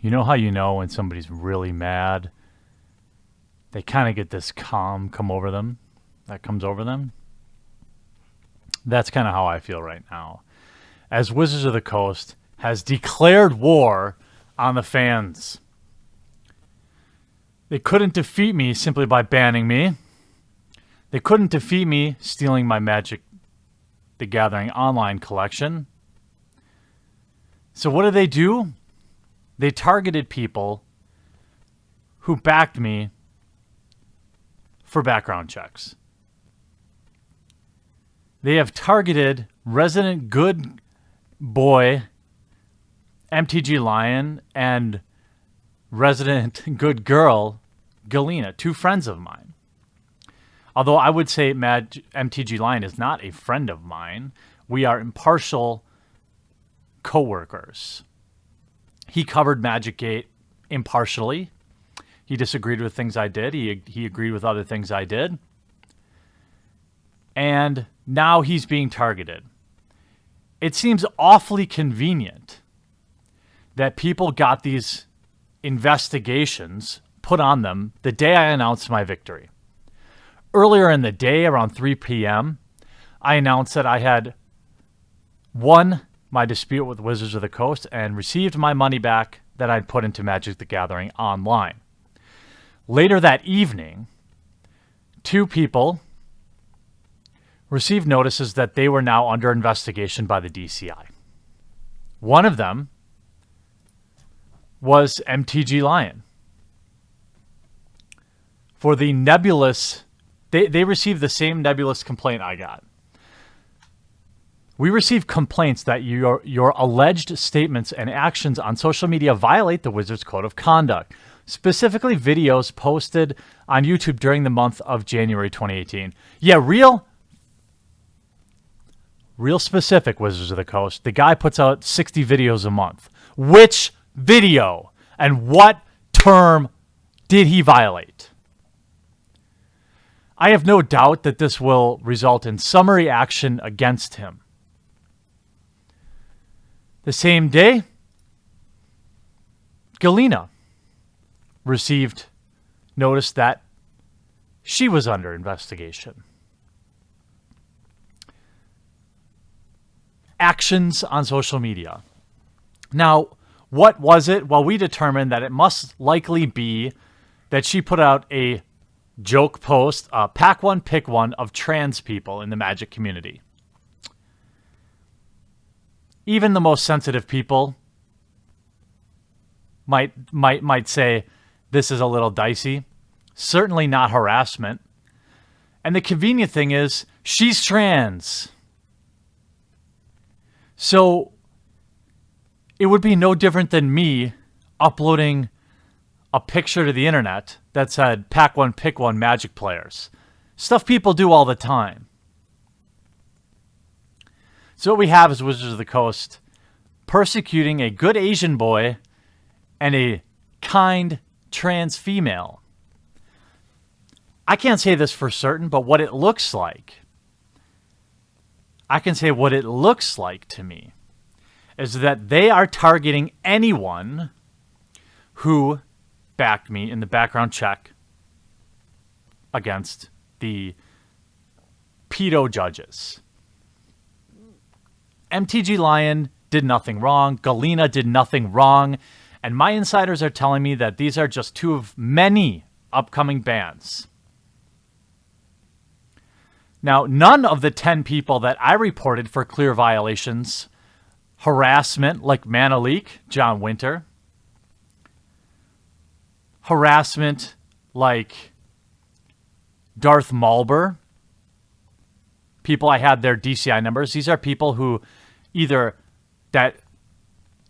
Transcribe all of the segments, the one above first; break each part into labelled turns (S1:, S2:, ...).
S1: You know how you know when somebody's really mad? They kind of get this calm come over them. That comes over them. That's kind of how I feel right now. As Wizards of the Coast has declared war on the fans. They couldn't defeat me simply by banning me. They couldn't defeat me stealing my Magic the Gathering online collection. So what do? They targeted people who backed me for background checks. They have targeted resident good boy MTG Lion and resident good girl Galena, two friends of mine. Although I would say MTG Lion is not a friend of mine. We are impartial co-workers. He covered Magic Gate impartially. He disagreed with things I did. He agreed with other things I did. And now he's being targeted. It seems awfully convenient that people got these investigations put on them the day I announced my victory. Earlier in the day, around 3 p.m., I announced that I had won my dispute with Wizards of the Coast and received my money back that I'd put into Magic the Gathering online. Later that evening, two people received notices that they were now under investigation by the DCI. One of them was MTG Lion. For the nebulous, they received the same nebulous complaint I got. We received complaints that your alleged statements and actions on social media violate the Wizards Code of Conduct, specifically videos posted on YouTube during the month of January 2018. Yeah, real specific, Wizards of the Coast. The guy puts out 60 videos a month. Which video and what term did he violate? I have no doubt that this will result in summary action against him. The same day, Galena received notice that she was under investigation. Actions on social media. Now, what was it? Well, we determined that it must likely be that she put out a joke post, pack one, pick one, of trans people in the Magic community. Even the most sensitive people might say this is a little dicey. Certainly not harassment. And the convenient thing is she's trans. So it would be no different than me uploading a picture to the internet that said pack one, pick one Magic players. Stuff people do all the time. So what we have is Wizards of the Coast persecuting a good Asian boy and a kind trans female. I can't say this for certain, but what it looks like, I can say what it looks like to me is that they are targeting anyone who backed me in the background check against the pedo judges. MTG Lion did nothing wrong. Galena did nothing wrong. And my insiders are telling me that these are just two of many upcoming bans. Now, none of the 10 people that I reported for clear violations, harassment like Manalik, John Winter, harassment like Darth Malber, people I had their DCI numbers. These are people who either that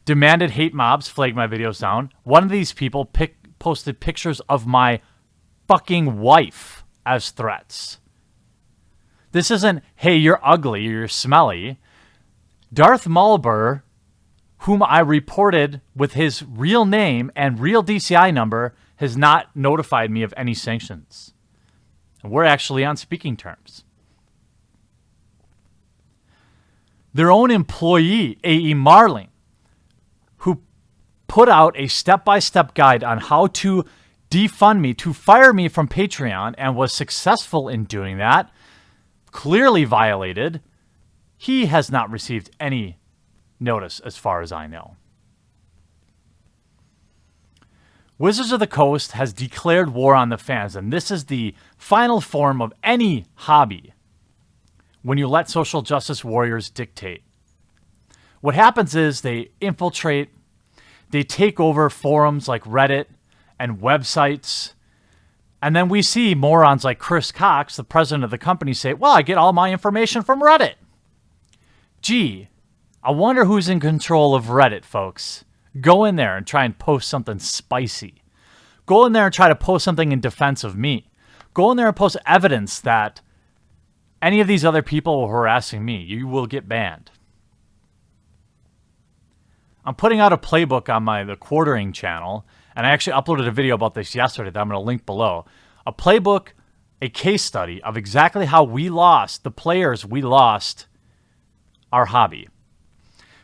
S1: demanded hate mobs, flagged my videos down. One of these people posted pictures of my fucking wife as threats. This isn't, hey, you're ugly, you're smelly. Darth Malber, whom I reported with his real name and real DCI number, has not notified me of any sanctions. And we're actually on speaking terms. Their own employee, A.E. Marling, who put out a step-by-step guide on how to defund me, to fire me from Patreon, and was successful in doing that, clearly violated, he has not received any notice as far as I know. Wizards of the Coast has declared war on the fans, and this is the final form of any hobby when you let social justice warriors dictate. What happens is they infiltrate, they take over forums like Reddit and websites, and then we see morons like Chris Cox, the president of the company, say, well, I get all my information from Reddit. Gee, I wonder who's in control of Reddit, folks. Go in there and try and post something spicy. Go in there and try to post something in defense of me. Go in there and post evidence that any of these other people are harassing me. You will get banned. I'm putting out a playbook on the quartering channel, and I actually uploaded a video about this yesterday that I'm going to link below. A playbook, a case study of exactly how we lost, the players we lost, our hobby.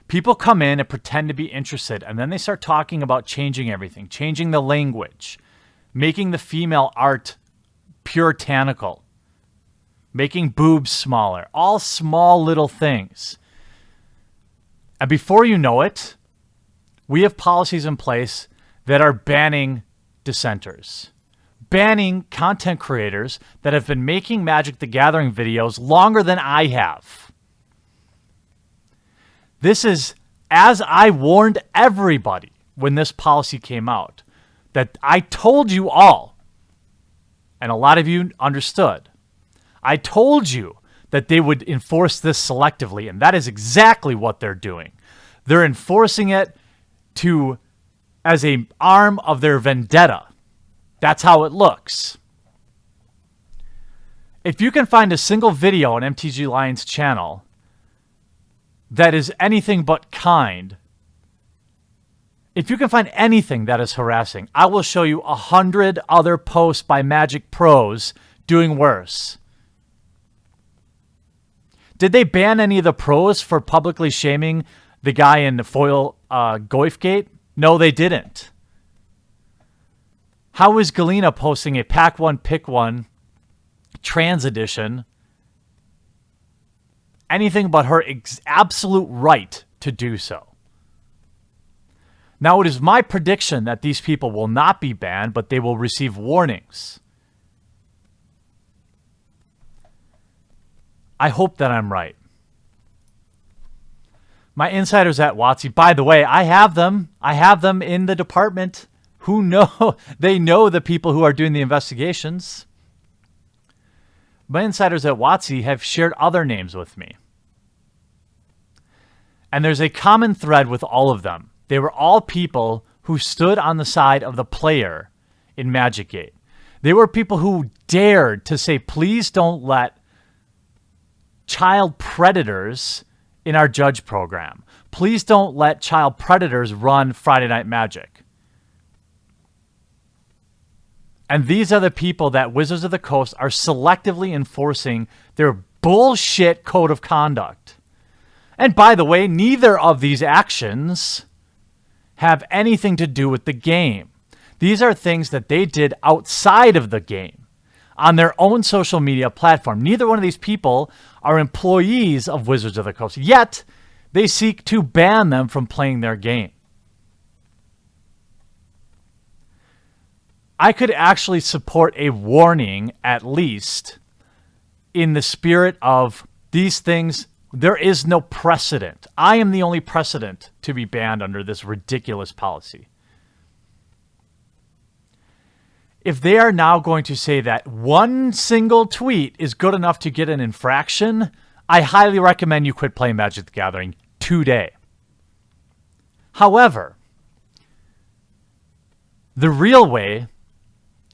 S1: People come in and pretend to be interested, and then they start talking about changing everything, changing the language, making the female art puritanical, making boobs smaller, all small little things. And before you know it, we have policies in place that are banning dissenters, banning content creators that have been making Magic the Gathering videos longer than I have. This is, as I warned everybody when this policy came out, that I told you all, and a lot of you understood, I told you that they would enforce this selectively, and that is exactly what they're doing. They're enforcing it as an arm of their vendetta. That's how it looks. If you can find a single video on MTG Lion's channel that is anything but kind, if you can find anything that is harassing, I will show you 100 other posts by Magic pros doing worse. Did they ban any of the pros for publicly shaming the guy in the foil Goifgate? No, they didn't. How is Galena posting a Pack 1 Pick 1 trans edition anything but her absolute right to do so? Now, it is my prediction that these people will not be banned, but they will receive warnings. I hope that I'm right. My insiders at Wotc, by the way, I have them. I have them in the department who know, they know the people who are doing the investigations. My insiders at Wotc have shared other names with me. And there's a common thread with all of them. They were all people who stood on the side of the player in Magic-Gate. They were people who dared to say, please don't let child predators in our judge program. Please don't let child predators run Friday Night Magic. And these are the people that Wizards of the Coast are selectively enforcing their bullshit code of conduct. And by the way, neither of these actions have anything to do with the game. These are things that they did outside of the game, on their own social media platform. Neither one of these people are employees of Wizards of the Coast, yet they seek to ban them from playing their game. I could actually support a warning, at least, in the spirit of these things. There is no precedent. I am the only precedent to be banned under this ridiculous policy. If they are now going to say that one single tweet is good enough to get an infraction, I highly recommend you quit playing Magic the Gathering today. However, the real way,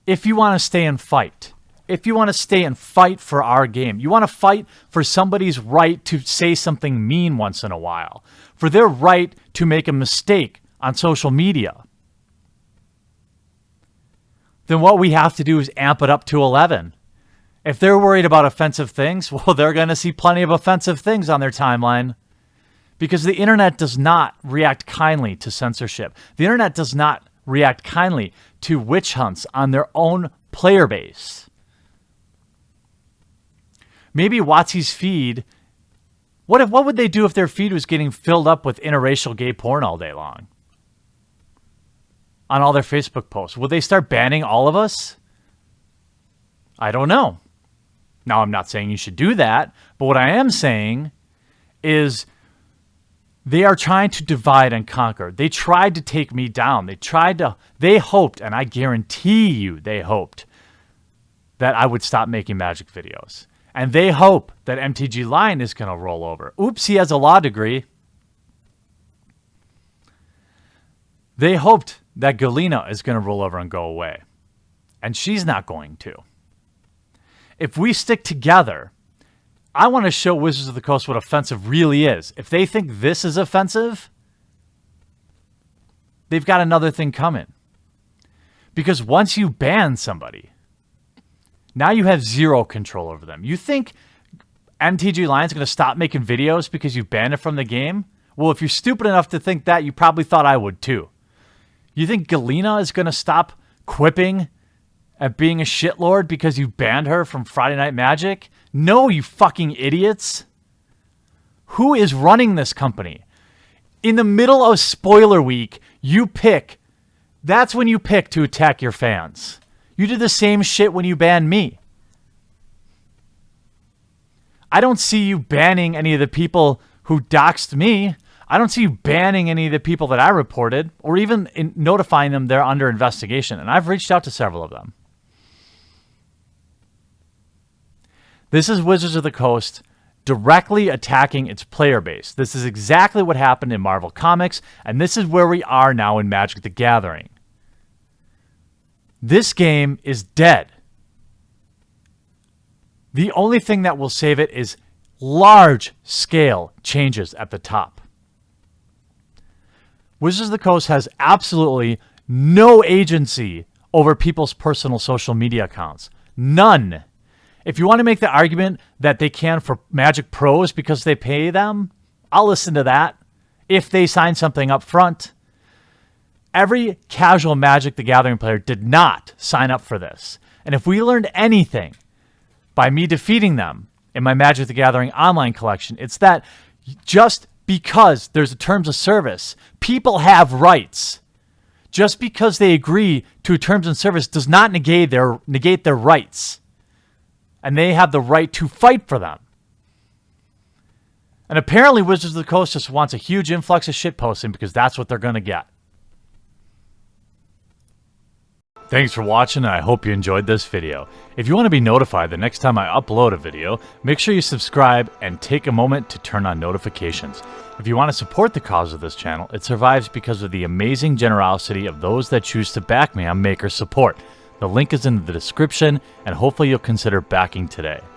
S1: if you want to stay and fight, if you want to stay and fight for our game, you want to fight for somebody's right to say something mean once in a while, for their right to make a mistake on social media, then what we have to do is amp it up to 11. If they're worried about offensive things, well, they're going to see plenty of offensive things on their timeline, Because the internet does not react kindly to censorship. The internet does not react kindly to witch hunts on their own player base. Maybe Wotc's feed, what would they do if their feed was getting filled up with interracial gay porn all day long? On all their Facebook posts. Would they start banning all of us? I don't know. Now, I'm not saying you should do that, but what I am saying is they are trying to divide and conquer. They tried to take me down. They hoped, and I guarantee you they hoped, that I would stop making Magic videos. And they hope that MTG Lion is going to roll over. Oops, he has a law degree. They hoped that Galena is going to roll over and go away. And she's not going to. If we stick together, I want to show Wizards of the Coast what offensive really is. If they think this is offensive, they've got another thing coming. Because once you ban somebody, now you have zero control over them. You think MTG Lion's going to stop making videos because you banned it from the game? Well, if you're stupid enough to think that, you probably thought I would too. You think Galena is going to stop quipping at being a shitlord because you banned her from Friday Night Magic? No, you fucking idiots. Who is running this company? In the middle of spoiler week, you pick. That's when you pick to attack your fans. You did the same shit when you banned me. I don't see you banning any of the people who doxed me. I don't see you banning any of the people that I reported or even notifying them they're under investigation. And I've reached out to several of them. This is Wizards of the Coast directly attacking its player base. This is exactly what happened in Marvel Comics, and this is where we are now in Magic the Gathering. This game is dead. The only thing that will save it is large-scale changes at the top. Wizards of the Coast has absolutely no agency over people's personal social media accounts. None. If you want to make the argument that they can for Magic Pros because they pay them, I'll listen to that if they sign something up front. Every casual Magic the Gathering player did not sign up for this. And if we learned anything by me defeating them in my Magic the Gathering online collection, it's that just because there's a terms of service, people have rights. Just because they agree to a terms of service does not negate their rights. And they have the right to fight for them. And apparently Wizards of the Coast just wants a huge influx of shitposting because that's what they're going to get. Thanks for watching, and I hope you enjoyed this video. If you want to be notified the next time I upload a video, make sure you subscribe and take a moment to turn on notifications. If you want to support the cause of this channel, it survives because of the amazing generosity of those that choose to back me on Maker Support. The link is in the description, and hopefully you'll consider backing today.